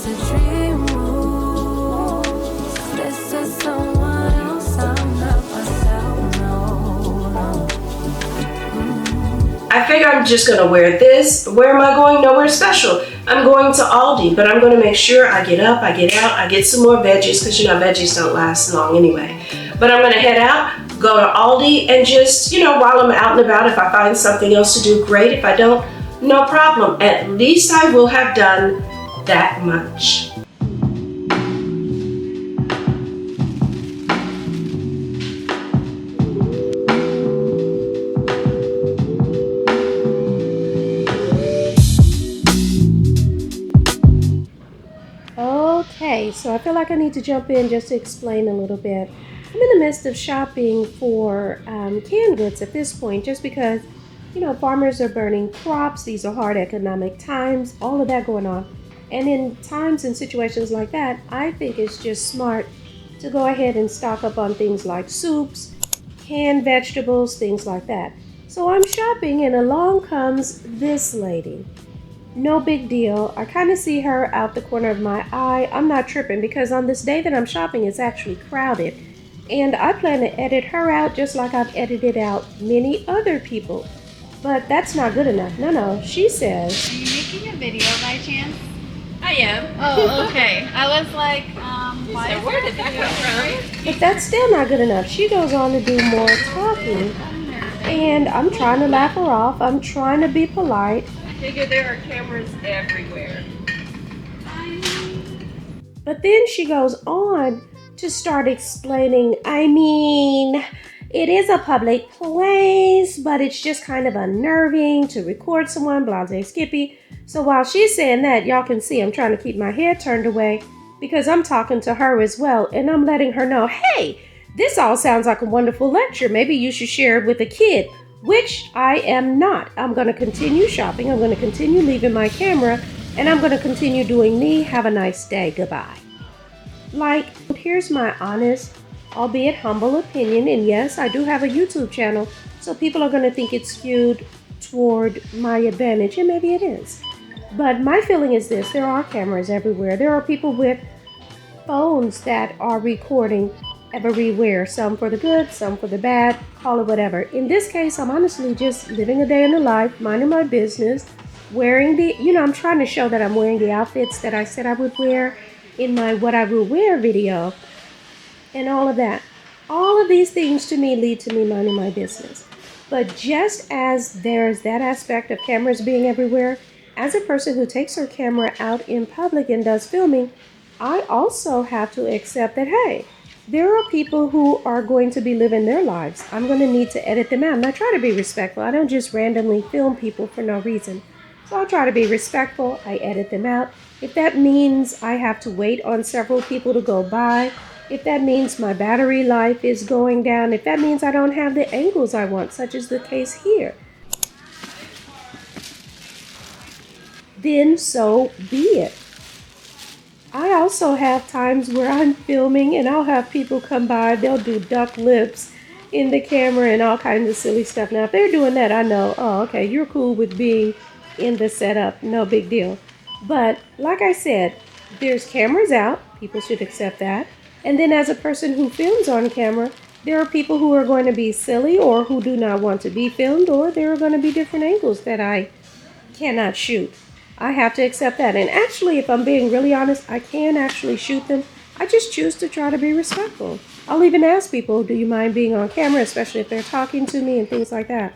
a dream rules. This is someone else, I'm not myself, no. I figure I'm just gonna wear this. Where am I going? Nowhere special. I'm going to Aldi, but I'm gonna make sure I get up, I get out, I get some more veggies, because you know veggies don't last long anyway. But I'm gonna head out, go to Aldi, and just, you know, while I'm out and about, if I find something else to do, great. If I don't, no problem. At least I will have done that much. Okay, so I feel like I need to jump in just to explain a little bit. I'm in the midst of shopping for canned goods at this point, just because, you know, farmers are burning crops. These are hard economic times, all of that going on. And in times and situations like that, I think it's just smart to go ahead and stock up on things like soups, canned vegetables, things like that. So I'm shopping and along comes this lady. No big deal. I kind of see her out the corner of my eye. I'm not tripping because on this day that I'm shopping, it's actually crowded. And I plan to edit her out just like I've edited out many other people. But that's not good enough. No. She says, Are you making a video by chance? I am. Oh, okay. I was like, why is Where there a did that video? come from? but that's still not good enough. She goes on to do more talking. And I'm trying to laugh her off. I'm trying to be polite. I figure there are cameras everywhere. But then she goes on to start explaining, I mean, it is a public place, but it's just kind of unnerving to record someone, blase skippy. So while she's saying that, y'all can see I'm trying to keep my head turned away because I'm talking to her as well, and I'm letting her know, hey, this all sounds like a wonderful lecture. Maybe you should share it with a kid, which I am not. I'm going to continue shopping. I'm going to continue leaving my camera, and I'm going to continue doing me. Have a nice day. Goodbye. Like, here's my honest, albeit humble opinion, and yes, I do have a YouTube channel, so people are going to think it's skewed toward my advantage, and maybe it is. But my feeling is this: there are cameras everywhere. There are people with phones that are recording everywhere, some for the good, some for the bad, call it whatever. In this case, I'm honestly just living a day in the life, minding my business, wearing the, you know, I'm trying to show that I'm wearing the outfits that I said I would wear in my What I Will Wear video, and all of that. All of these things to me lead to me minding my business. But just as there's that aspect of cameras being everywhere, as a person who takes her camera out in public and does filming, I also have to accept that, hey, there are people who are going to be living their lives. I'm going to need to edit them out. And I try to be respectful. I don't just randomly film people for no reason. So I try to be respectful. I edit them out. If that means I have to wait on several people to go by, if that means my battery life is going down, if that means I don't have the angles I want, such as the case here, then so be it. I also have times where I'm filming and I'll have people come by, they'll do duck lips in the camera and all kinds of silly stuff. Now, if they're doing that, I know, oh, okay, you're cool with being in the setup, no big deal. But like I said, there's cameras out, people should accept that. And then as a person who films on camera, there are people who are going to be silly or who do not want to be filmed, or there are going to be different angles that I cannot shoot. I have to accept that. And actually, if I'm being really honest, I can actually shoot them. I just choose to try to be respectful. I'll even ask people, do you mind being on camera, especially if they're talking to me and things like that.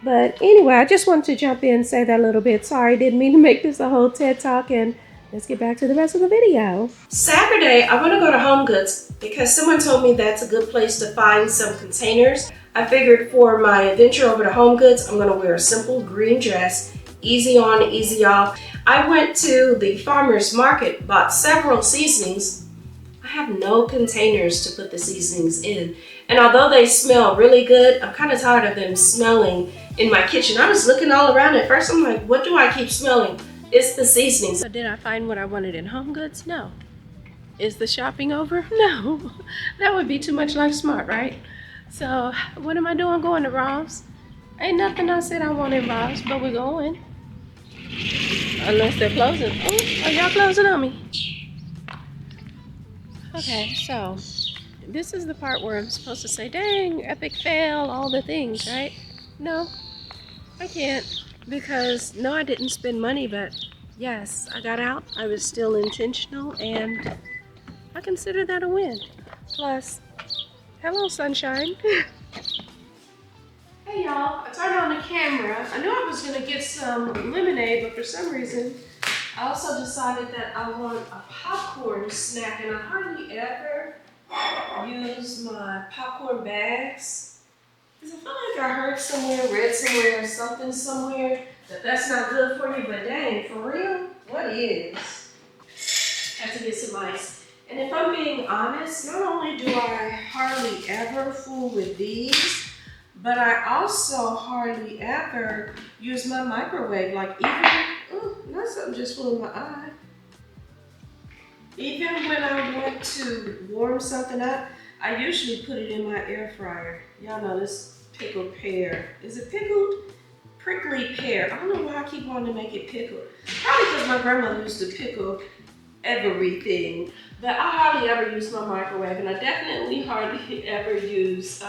But anyway, I just wanted to jump in and say that a little bit. Sorry, didn't mean to make this a whole TED Talk, and let's get back to the rest of the video. Saturday, I want to go to Home Goods because someone told me that's a good place to find some containers. I figured for my adventure over to Home Goods, I'm going to wear a simple green dress. Easy on, easy off. I went to the farmer's market, bought several seasonings. I have no containers to put the seasonings in. And although they smell really good, I'm kind of tired of them smelling in my kitchen. I was looking all around at first. I'm like, what do I keep smelling? It's the seasonings. So did I find what I wanted in Home Goods? No. Is the shopping over? No. That would be too much like smart, right? So what am I doing going to Ross? Ain't nothing I said I wanted Ross, but we're going. Unless they're closing. Oh, are y'all closing on me? Okay, so this is the part where I'm supposed to say, dang, epic fail, all the things, right? No, I can't. Because, no, I didn't spend money, but yes, I got out. I was still intentional, and I consider that a win. Plus, hello, sunshine. Hey y'all, I turned on the camera. I knew I was gonna get some lemonade, but for some reason, I also decided that I want a popcorn snack, and I hardly ever use my popcorn bags. Because I feel like I heard somewhere, read somewhere, or something somewhere, that that's not good for you, but dang, for real, what is? Have to get some ice. And if I'm being honest, not only do I hardly ever fool with these, but I also hardly ever use my microwave. Like even, not something just flew in my eye. Even when I want to warm something up, I usually put it in my air fryer. Y'all know this pickled pear. Is it pickled? Prickly pear. I don't know why I keep wanting to make it pickled. Probably because my grandmother used to pickle everything. But I hardly ever use my microwave, and I definitely hardly ever use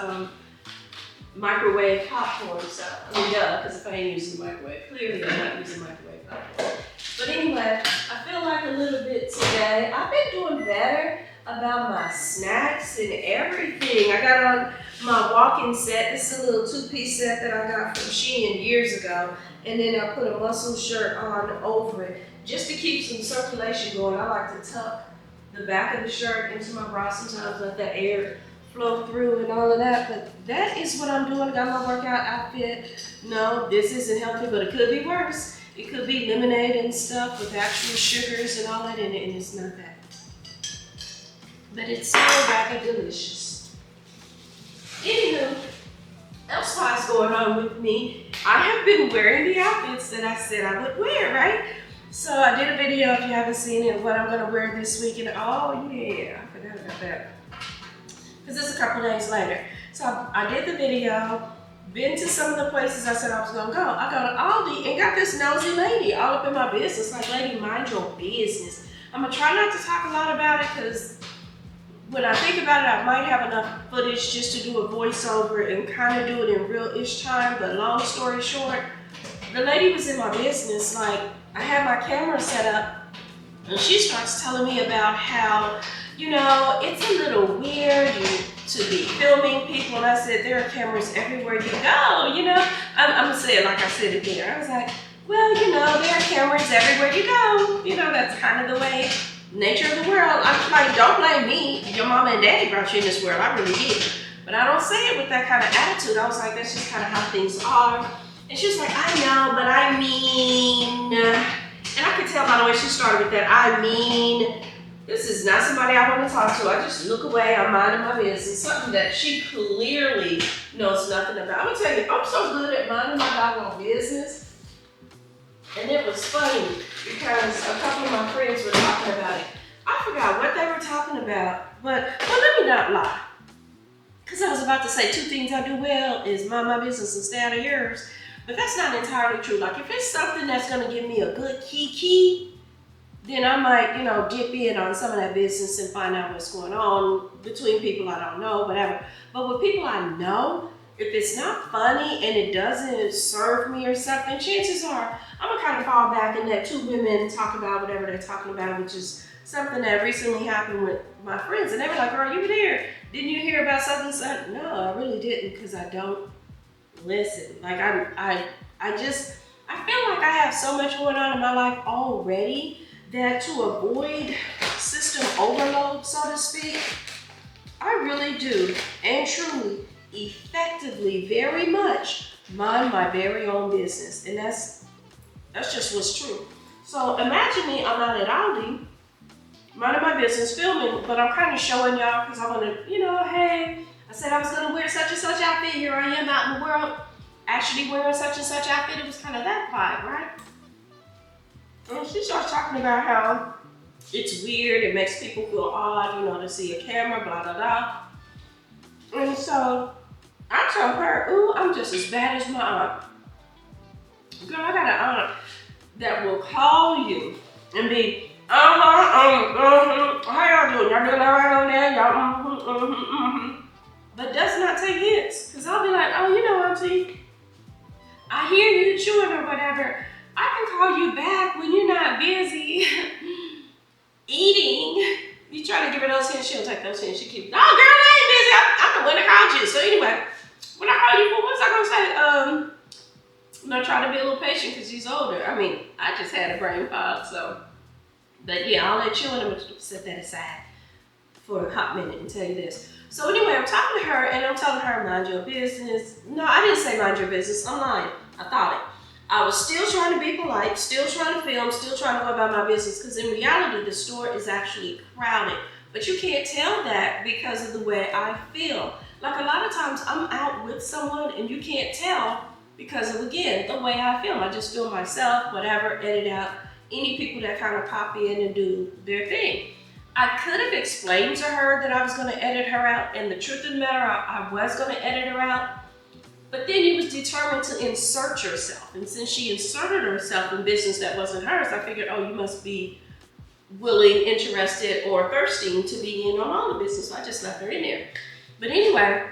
microwave popcorn. So, I mean, duh, because if I ain't using the microwave, clearly I'm not using microwave popcorn. But anyway, I feel like a little bit today. I've been doing better about my snacks and everything. I got on my walking set. This is a little two-piece set that I got from Shein years ago. And then I put a muscle shirt on over it just to keep some circulation going. I like to tuck the back of the shirt into my bra sometimes, let that air flow through and all of that. But that is what I'm doing. Got my workout outfit. No, this isn't healthy, but it could be worse. It could be lemonade and stuff with actual sugars and all that in it, and it's not that. But it's still rather delicious. Anywho, elsewise going on with me, I have been wearing the outfits that I said I would wear, right? So I did a video, if you haven't seen it, of what I'm gonna wear this weekend. Oh yeah, I forgot about that. Because it's a couple days later. So I did the video, been to some of the places I said I was gonna go. I go to Aldi and got this nosy lady all up in my business. Like, lady, mind your business. I'm gonna try not to talk a lot about it because when I think about it, I might have enough footage just to do a voiceover and kind of do it in real-ish time, but long story short, the lady was in my business. Like, I had my camera set up and she starts telling me about how, you know, it's a little weird to be filming people. And I said, there are cameras everywhere you go, you know? I'm gonna say it like I said it there. I was like, well, you know, there are cameras everywhere you go. You know, that's kind of the way, nature of the world. I'm like, don't blame me. Your mama and daddy brought you in this world. I really did. But I don't say it with that kind of attitude. I was like, that's just kind of how things are. And she was like, I know, but I mean, and I could tell by the way she started with that, I mean, this is not somebody I want to talk to. I just look away, I'm minding my business. Something that she clearly knows nothing about. I'm gonna tell you, I'm so good at minding my doggone business. And it was funny because a couple of my friends were talking about it. I forgot what they were talking about, but well, let me not lie. Because I was about to say two things I do well is mind my business and stay out of yours. But that's not entirely true. Like, if it's something that's gonna give me a good key, then I might, you know, dip in on some of that business and find out what's going on between people I don't know, whatever. But with people I know, if it's not funny and it doesn't serve me or something, chances are I'm gonna kind of fall back and let two women talk about whatever they're talking about, which is something that recently happened with my friends. And they were like, girl, you were there. Didn't you hear about something? No, I really didn't, because I don't listen. Like, I feel like I have so much going on in my life already that to avoid system overload, so to speak, I really do, and truly, effectively, very much mind my very own business. And that's just what's true. So imagine me, I'm out at Aldi, minding my business, filming, but I'm kind of showing y'all because I want to, you know, hey, I said I was going to wear such and such outfit. Here I am out in the world actually wearing such and such outfit. It was kind of that vibe, right? And she starts talking about how it's weird. It makes people feel odd, you know, to see a camera, blah, blah, blah. And so I told her, ooh, I'm just as bad as my aunt. Girl, I got an aunt that will call you and be, how y'all doing? Y'all doing all right But does not take hits. Because I'll be like, oh, you know, Auntie, I hear you chewing or whatever. I can call you back when you're not busy eating. You try to give her those hints, she'll take those hints. She keeps, no, girl, I ain't busy. I'm the one that called you. So anyway, when I call you, what was I going to say? I'm not trying to be a little patient because she's older. I mean, I just had a brain fog, so. But yeah, I'll let you and I'm going to set that aside for a hot minute and tell you this. So anyway, I'm talking to her and I'm telling her, mind your business. No, I didn't say mind your business. I'm lying. I thought it. I was still trying to be polite, still trying to film, still trying to go about my business because in reality, the store is actually crowded. But you can't tell that because of the way I feel. Like a lot of times I'm out with someone and you can't tell because of, again, the way I film. I just film myself, whatever, edit out any people that kind of pop in and do their thing. I could have explained to her that I was going to edit her out, and the truth of the matter, I was going to edit her out. But then you was determined to insert yourself. And since she inserted herself in business that wasn't hers, I figured, oh, you must be willing, interested, or thirsting to be in on all the business. So I just left her in there. But anyway,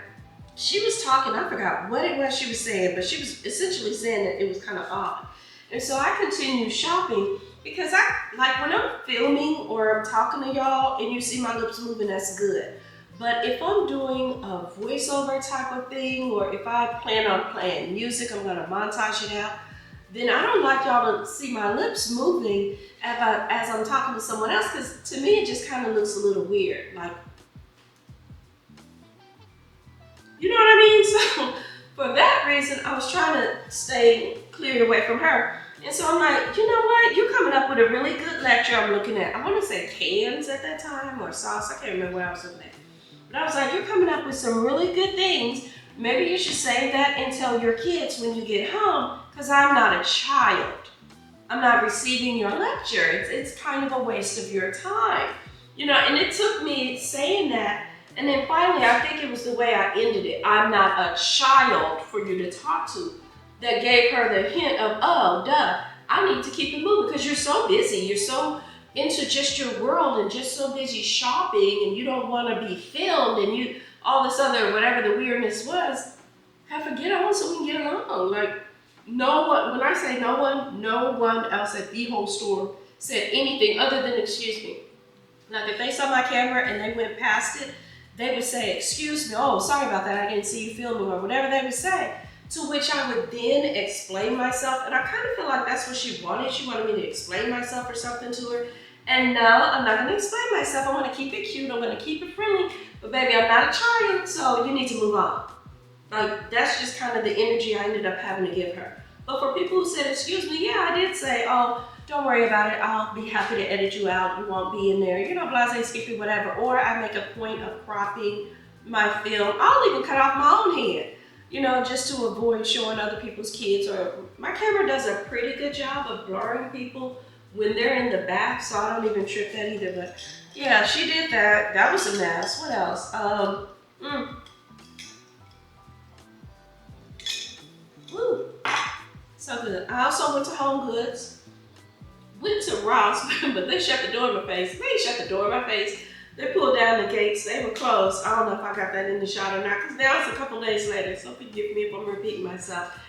she was talking, I forgot what it was she was saying, but she was essentially saying that it was kind of odd. And so I continued shopping because like when I'm filming or I'm talking to y'all and you see my lips moving, that's good. But if I'm doing a voiceover type of thing, or if I plan on playing music, I'm gonna montage it out, then I don't like y'all to see my lips moving as I'm talking to someone else, because to me it just kind of looks a little weird. Like, you know what I mean? So for that reason, I was trying to stay cleared away from her. And so I'm like, you know what? You're coming up with a really good lecture. I'm looking at, I want to say cans at that time or sauce. I can't remember what I was looking at. But I was like, you're coming up with some really good things. Maybe you should save that and tell your kids when you get home, because I'm not a child. I'm not receiving your lecture. It's kind of a waste of your time. You know, and it took me saying that. And then finally, I think it was the way I ended it. I'm not a child for you to talk to. That gave her the hint of, oh, duh, I need to keep it moving because you're so busy. You're so into just your world and just so busy shopping, and you don't want to be filmed, and you all this other whatever the weirdness was. Have to get on so we can get along. Like, no one, when I say no one else at the whole store said anything other than excuse me. Like if they saw my camera and they went past it, they would say, excuse me, oh, sorry about that, I didn't see you filming, or whatever they would say. To which I would then explain myself, and I kind of feel like that's what she wanted. She wanted me to explain myself or something to her. And no, I'm not going to explain myself. I want to keep it cute. I'm going to keep it friendly. But baby, I'm not a child, so you need to move on. Like, that's just kind of the energy I ended up having to give her. But for people who said, excuse me, yeah, I did say, oh, don't worry about it. I'll be happy to edit you out. You won't be in there. You know, blase, skippy, whatever. Or I make a point of cropping my film. I'll even cut off my own head. You know, just to avoid showing other people's kids. Or my camera does a pretty good job of blurring people when they're in the back, so I don't even trip that either. But yeah, she did that. That was a mess. What else? Woo. So good. I also went to Home Goods. Went to Ross, but they shut the door in my face. They didn't shut the door in my face. They pulled down the gates. They were closed. I don't know if I got that in the shot or not, because now it's a couple days later, so forgive me if I'm repeating myself.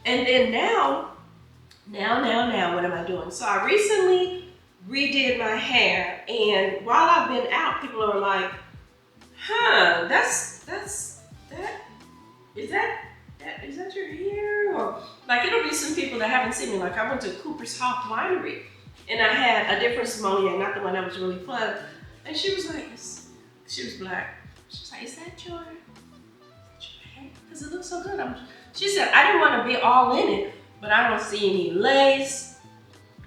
And then now, what am I doing? So I recently redid my hair, and while I've been out, people are like, huh, is that your hair? Or like, it'll be some people that haven't seen me. Like, I went to Cooper's Hawk Winery, and I had a different sommelier, not the one that was really fun. And she was like, she was black. She was like, is that your hair? Because it looks so good. She said, I didn't want to be all in it, but I don't see any lace.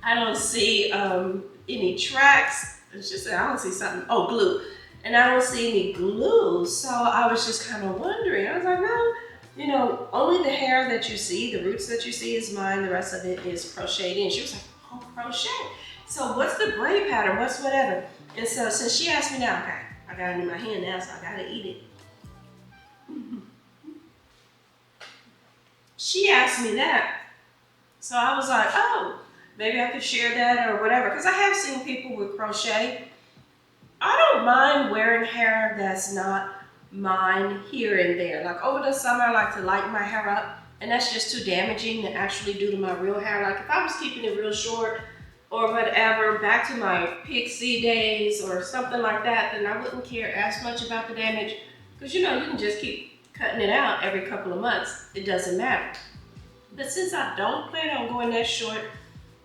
I don't see any tracks. And she said, I don't see something, oh, glue. And I don't see any glue. So I was just kind of wondering. I was like, no, you know, only the hair that you see, the roots that you see is mine. The rest of it is crocheted in. She was like, oh, crochet. So what's the braid pattern? What's whatever? And so since she asked me now, okay, I got it in my hand now, so I gotta eat it. She asked me that. So I was like, oh, maybe I could share that or whatever. Because I have seen people with crochet. I don't mind wearing hair that's not mine here and there. Like over the summer, I like to lighten my hair up, and that's just too damaging to actually do to my real hair. Like if I was keeping it real short or whatever, back to my pixie days or something like that, then I wouldn't care as much about the damage, because you know, you can just keep cutting it out every couple of months. It doesn't matter. But since I don't plan on going that short,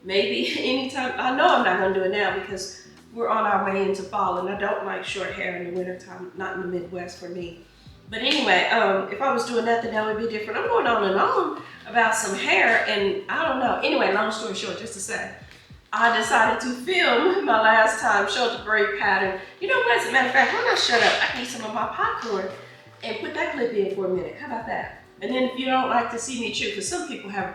maybe anytime, I know I'm not gonna do it now because we're on our way into fall and I don't like short hair in the wintertime, not in the Midwest for me. But anyway, if I was doing that, then that would be different. I'm going on and on about some hair, and I don't know. Anyway, long story short, just to say, I decided to film my last time, show the braid pattern. You know what, as a matter of fact, why not shut up? I need some of my popcorn and put that clip in for a minute. How about that? And then if you don't like to see me chew, because some people have,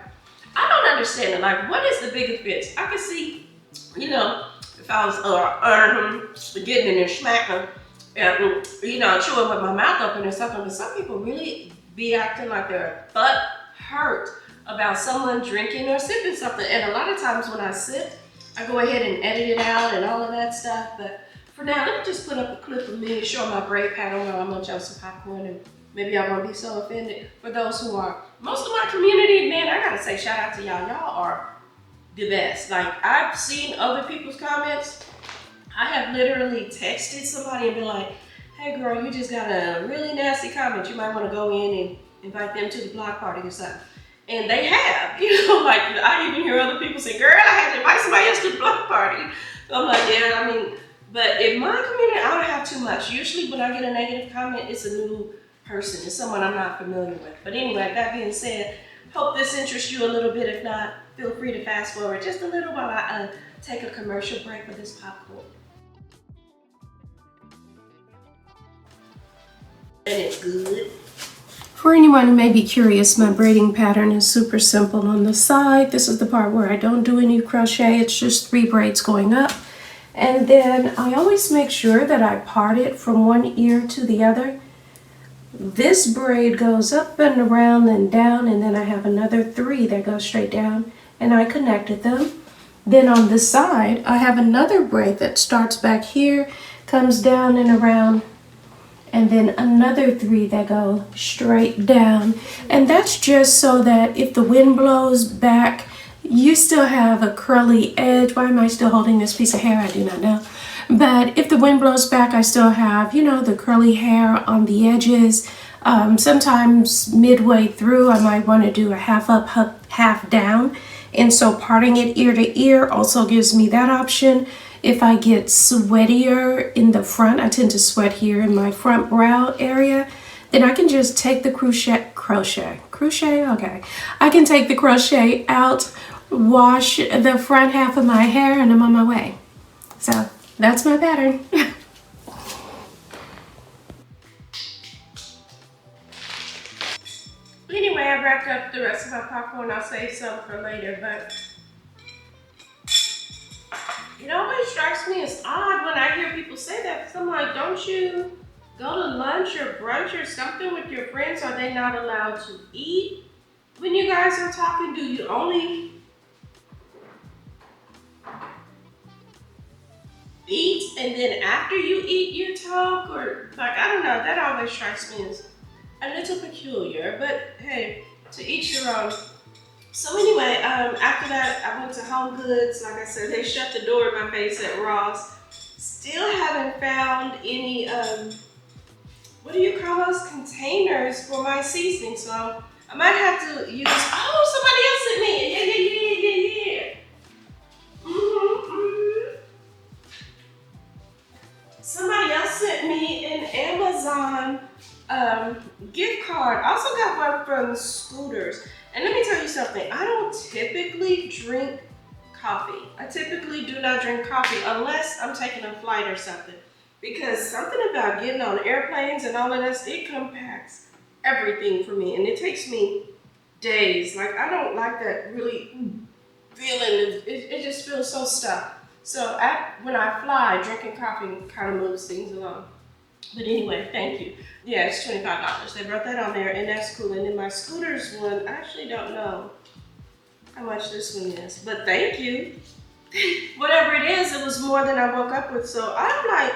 I don't understand it. Like, what is the big offense? I could see, you know, if I was getting in there smacking, you know, chewing with my mouth open or something, but some people really be acting like their butt hurt about someone drinking or sipping something. And a lot of times when I sip, I go ahead and edit it out and all of that stuff. But for now, let me just put up a clip of me showing my braid pattern while I'm gonna chow some popcorn, and maybe y'all won't be so offended. For those who are, most of my community, man, I gotta say shout out to y'all. Y'all are the best. Like, I've seen other people's comments. I have literally texted somebody and been like, hey girl, you just got a really nasty comment. You might want to go in and invite them to the block party or something. And they have, you know, like I even hear other people say, girl, I had to invite somebody else to the block party. So I'm like, yeah, I mean, but in my community, I don't have too much. Usually when I get a negative comment, it's a new person. It's someone I'm not familiar with. But anyway, that being said, hope this interests you a little bit. If not, feel free to fast forward just a little while I take a commercial break with this popcorn. And it's good. For anyone who may be curious, my braiding pattern is super simple on the side. This is the part where I don't do any crochet. It's just 3 braids going up. And then I always make sure that I part it from one ear to the other. This braid goes up and around and down, and then I have another 3 that go straight down, and I connected them. Then on this side, I have another braid that starts back here, comes down and around, and then another 3 that go straight down. And that's just so that if the wind blows back, you still have a curly edge. Why am I still holding this piece of hair? I do not know. But if the wind blows back, I still have, you know, the curly hair on the edges. Sometimes midway through, I might want to do a half up, half down. And so parting it ear to ear also gives me that option. If I get sweatier in the front, I tend to sweat here in my front brow area, then I can just take the crochet, okay. I can take the crochet out, wash the front half of my hair, and I'm on my way. So that's my pattern. Anyway, I wrapped up the rest of my popcorn. I'll save some for later, but it always strikes me as odd when I hear people say that, because I'm like, don't you go to lunch or brunch or something with your friends? Are they not allowed to eat when you guys are talking? Do you only eat and then after you eat you talk? Or like, I don't know, that always strikes me as a little peculiar, but hey, to each your own. So anyway, after that, I went to Home Goods. Like I said, they shut the door in my face at Ross. Still haven't found any, what do you call those, containers for my seasoning. So I might have to use, oh, somebody else sent me, yeah. Somebody else sent me an Amazon gift card. I also got one from Scooters. And let me tell you something, I don't typically drink coffee. I typically do not drink coffee unless I'm taking a flight or something. Because something about getting on airplanes and all of that, it compacts everything for me. And it takes me days. Like, I don't like that really feeling. It just feels so stuck. So when I fly, drinking coffee kind of moves things along. But anyway, thank you. Yeah, it's $25. They brought that on there, and that's cool. And then my Scooters one, I actually don't know how much this one is, but thank you. Whatever it is, it was more than I woke up with. So I'm like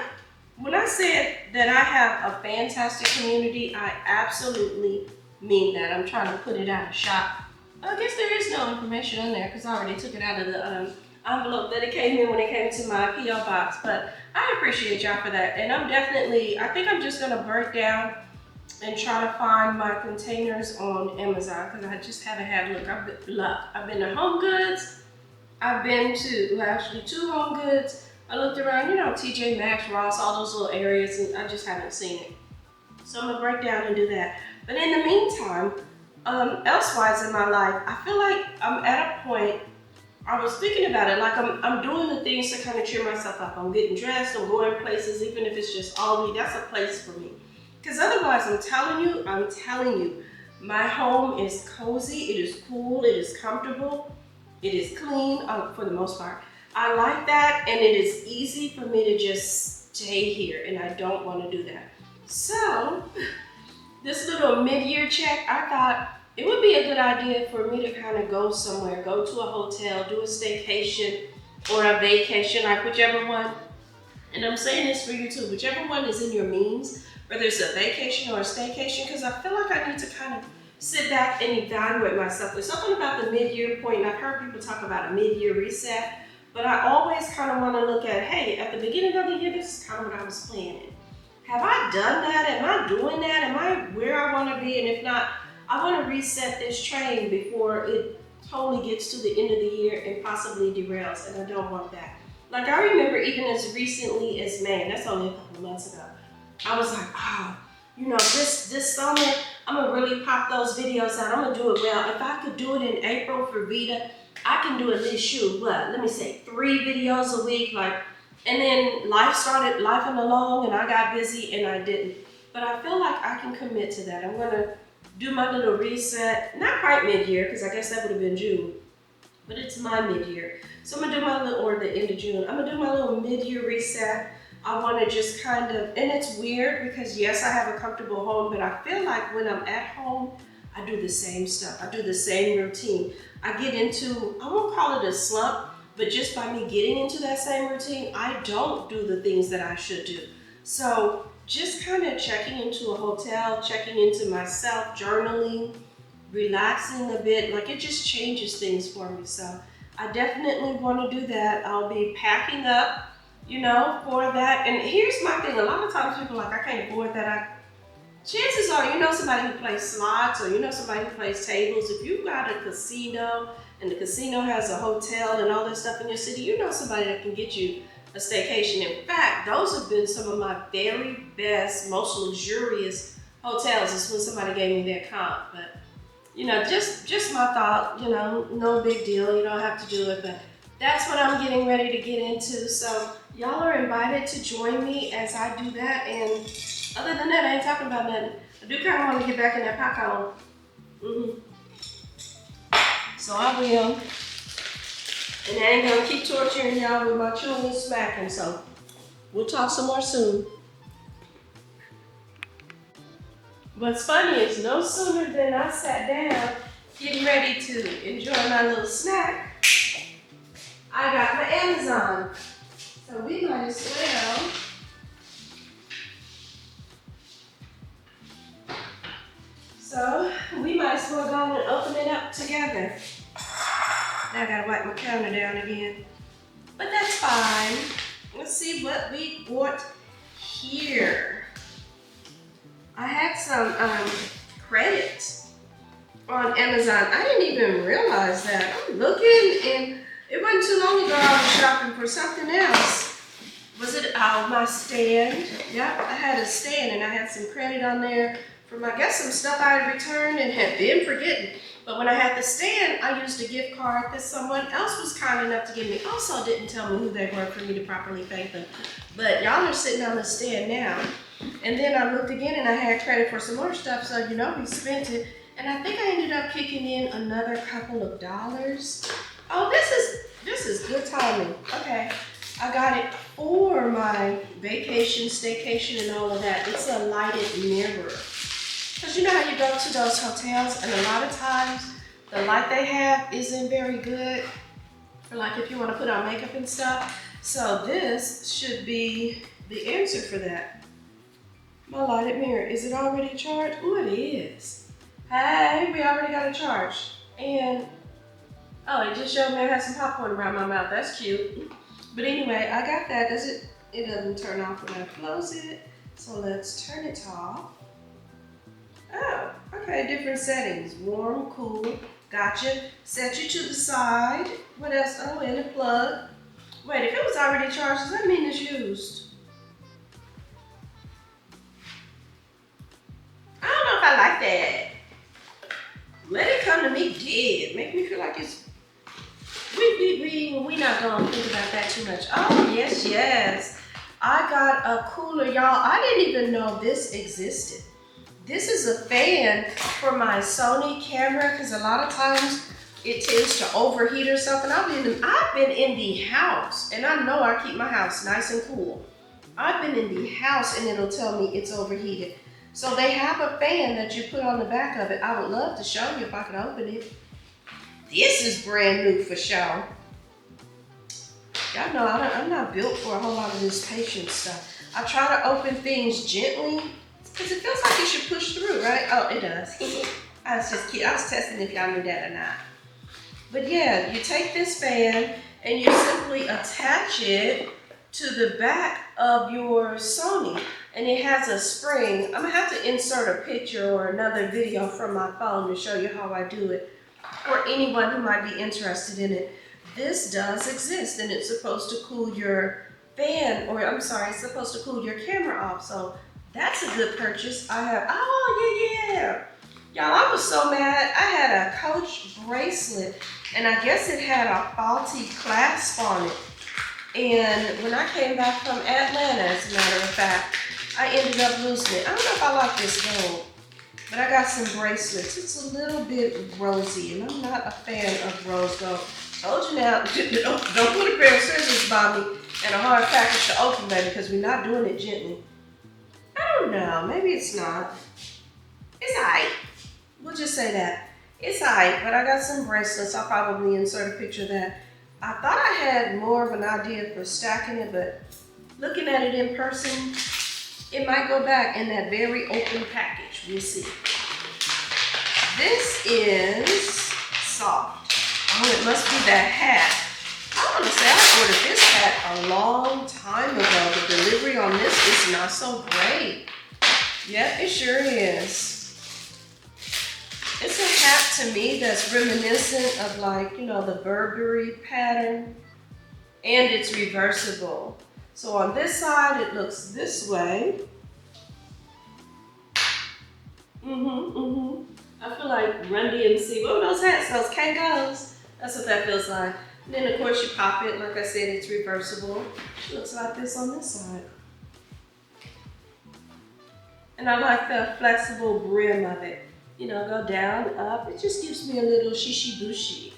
When I said that I have a fantastic community, I absolutely mean that. I'm trying to put it out of shop. I guess there is no information on there because I already took it out of the envelope that it came in when it came to my P.O. box. But I appreciate y'all for that. And I think I'm just gonna break down and try to find my containers on Amazon because I just haven't had luck. I've been to Home Goods. I've been to, well, actually 2 Home Goods. I looked around, you know, TJ Maxx, Ross, all those little areas, and I just haven't seen it. So I'm gonna break down and do that. But in the meantime, elsewise in my life, I feel like I'm at a point, I was thinking about it, like I'm doing the things to kind of cheer myself up. I'm getting dressed, I'm going places, even if it's just all me, that's a place for me. Because otherwise, I'm telling you, my home is cozy, it is cool, it is comfortable, it is clean, for the most part. I like that, and it is easy for me to just stay here, and I don't want to do that. So, this little mid-year check, I thought it would be a good idea for me to kind of go somewhere, go to a hotel, do a staycation, or a vacation, like whichever one. And I'm saying this for you too, whichever one is in your means, whether it's a vacation or a staycation, because I feel like I need to kind of sit back and evaluate myself. There's something about the mid-year point, and I've heard people talk about a mid-year reset. But I always kind of want to look at, hey, at the beginning of the year, this is kind of what I was planning. Have I done that? Am I doing that? Am I where I want to be? And if not, I want to reset this train before it totally gets to the end of the year and possibly derails, and I don't want that. Like I remember even as recently as May, and that's only a couple of months ago, I was like, oh, you know, this summer, I'm going to really pop those videos out. I'm going to do it well. If I could do it in April for Vita, I can do at least, let me say 3 videos a week, and then life started lifing along and I got busy and I didn't. But I feel like I can commit to that. I'm gonna do my little reset, not quite mid-year, because I guess that would have been June, but it's my mid-year. So I'm gonna do my little, or the end of June, I'm gonna do my little mid-year reset. I wanna just kind of, and it's weird because yes, I have a comfortable home, but I feel like when I'm at home, I do the same stuff. I do the same routine. I get into, I won't call it a slump, but just by me getting into that same routine, I don't do the things that I should do. So just kind of checking into a hotel, checking into myself, journaling, relaxing a bit, like it just changes things for me. So I definitely want to do that. I'll be packing up, you know, for that. And here's my thing, a lot of times people are like, I can't afford that. Chances are, you know somebody who plays slots or you know somebody who plays tables. If you've got a casino and the casino has a hotel and all that stuff in your city, you know somebody that can get you a staycation. In fact, those have been some of my very best, most luxurious hotels. Is when somebody gave me their comp. But, you know, just my thought, you know, no big deal. You don't have to do it, but that's what I'm getting ready to get into. So y'all are invited to join me as I do that. And other than that, I ain't talking about nothing. I do kind of want to get back in that popcorn. So I will. And I ain't gonna keep torturing y'all with my chewing and smacking. So we'll talk some more soon. What's funny is no sooner than I sat down, getting ready to enjoy my little snack, I got my Amazon. So we might as well. So we might as well go and open it up together. Now I gotta wipe my counter down again. But that's fine. Let's see what we bought here. I had some credit on Amazon. I didn't even realize that. I'm looking and it wasn't too long ago I was shopping for something else. Was it my stand? Yep, I had a stand and I had some credit on there from, I guess, some stuff I had returned and had been forgetting. But when I had the stand, I used a gift card that someone else was kind enough to give me. Also didn't tell me who they were for me to properly thank them. But y'all are sitting on the stand now. And then I looked again and I had credit for some more stuff, so you know, we spent it. And I think I ended up kicking in another couple of dollars. Oh, this is good timing. Okay, I got it for my vacation, staycation, and all of that. It's a lighted mirror. Because you know how you go to those hotels and a lot of times the light they have isn't very good for like if you want to put on makeup and stuff. So this should be the answer for that. My lighted mirror, is it already charged? Oh, it is. Hey, we already got it charged. And, oh, it just showed me I had some popcorn around my mouth. That's cute. But anyway, I got that. It doesn't turn off when I close it. So let's turn it off. Oh, okay, different settings. Warm, cool, gotcha. Set you to the side. What else? Oh, and a plug. Wait, if it was already charged, does that mean it's used? I don't know if I like that. Let it come to me dead. Make me feel like it's, we not gonna think about that too much. Oh, yes, yes. I got a cooler, y'all. I didn't even know this existed. This is a fan for my Sony camera because a lot of times it tends to overheat or something. I've been in the house, and I know I keep my house nice and cool. I've been in the house and it'll tell me it's overheated. So they have a fan that you put on the back of it. I would love to show you if I could open it. This is brand new for show. Y'all know I'm not built for a whole lot of this patience stuff. I try to open things gently because it feels like you should push through, right? Oh, it does. I was just kidding. I was testing if y'all knew that or not. But yeah, you take this fan and you simply attach it to the back of your Sony, and it has a spring. I'm gonna have to insert a picture or another video from my phone to show you how I do it for anyone who might be interested in it. This does exist, and it's supposed to cool your fan, or I'm sorry, it's supposed to cool your camera off. So that's a good purchase. I have, oh yeah. Y'all, I was so mad. I had a Coach bracelet, and I guess it had a faulty clasp on it. And when I came back from Atlanta, as a matter of fact, I ended up losing it. I don't know if I like this gold, but I got some bracelets. It's a little bit rosy, and I'm not a fan of rose gold. Told you now, don't put a pair of scissors by me and a hard package to open, baby, because we're not doing it gently. I don't know, maybe it's not. It's alright. We'll just say that. It's alright, but I got some bracelets. I'll probably insert a picture of that. I thought I had more of an idea for stacking it, but looking at it in person, it might go back in that very open package. We'll see. This is soft. Oh, it must be that hat. I want to say I ordered this hat a long time ago. The delivery on this is not so great. Yep, it sure is. It's a hat to me that's reminiscent of, like, you know, the Burberry pattern, and it's reversible. So on this side, it looks this way. I feel like Run DMC. What were those hats? Those Kangos? That's what that feels like. And then of course you pop it. Like I said, it's reversible. It looks like this on this side. And I like the flexible brim of it. You know, go down, up. It just gives me a little shishi-bushi.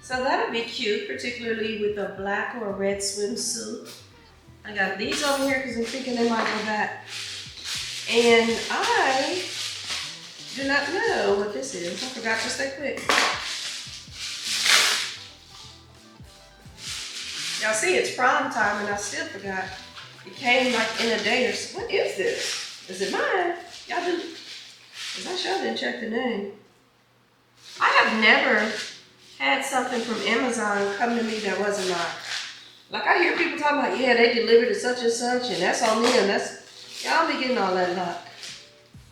So that'll be cute, particularly with a black or a red swimsuit. I got these over here because I'm thinking they might go back. And I do not know what this is. I forgot just that quick. Y'all see, it's prime time and I still forgot. It came like in a day or so. What is this? Is it mine? Y'all didn't, because I sure didn't check the name. I have never had something from Amazon come to me that wasn't mine. Like I hear people talking about, yeah, they delivered to such and that's on me, and that's, y'all be getting all that luck.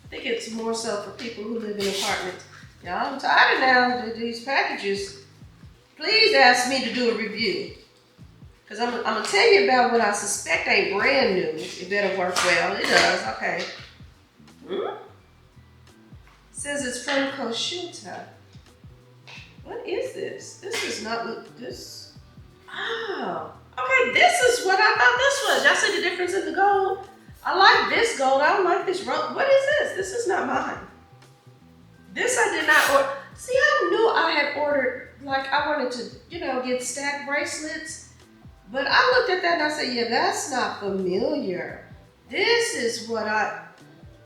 I think it's more so for people who live in apartments. Y'all, I'm tired of now these packages. Please ask me to do a review. Because I'm going to tell you about what I suspect ain't brand new. It better work well. It does. Okay. It says it's from Koshita. What is this? This does not look this. Oh. Okay, this is what I thought this was. Y'all see the difference in the gold? I like this gold. I don't like this rose. What is this? This is not mine. This I did not order. See, I knew I had ordered, like I wanted to, you know, get stacked bracelets. But I looked at that and I said, yeah, that's not familiar. This is what I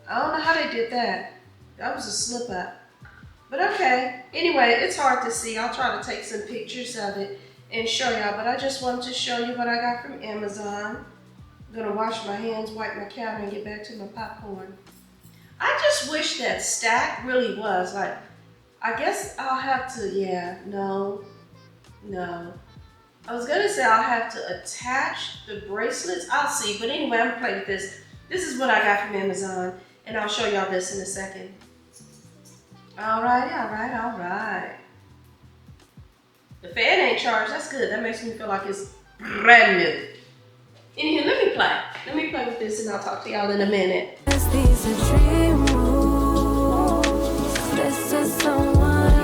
don't know how they did that. That was a slip up. But okay. Anyway, it's hard to see. I'll try to take some pictures of it and show y'all, but I just wanted to show you what I got from Amazon. I'm gonna wash my hands, wipe my counter, and get back to my popcorn. I just wish that stack really was like, I guess I'll have to, yeah, no. I was gonna say I'll have to attach the bracelets. I'll see, but anyway, I'm gonna play with this. This is what I got from Amazon, and I'll show y'all this in a second. All right. The fan ain't charged, that's good. That makes me feel like it's brand new. Anywho, let me play. Let me play with this and I'll talk to y'all in a minute. These are dream rules. This is someone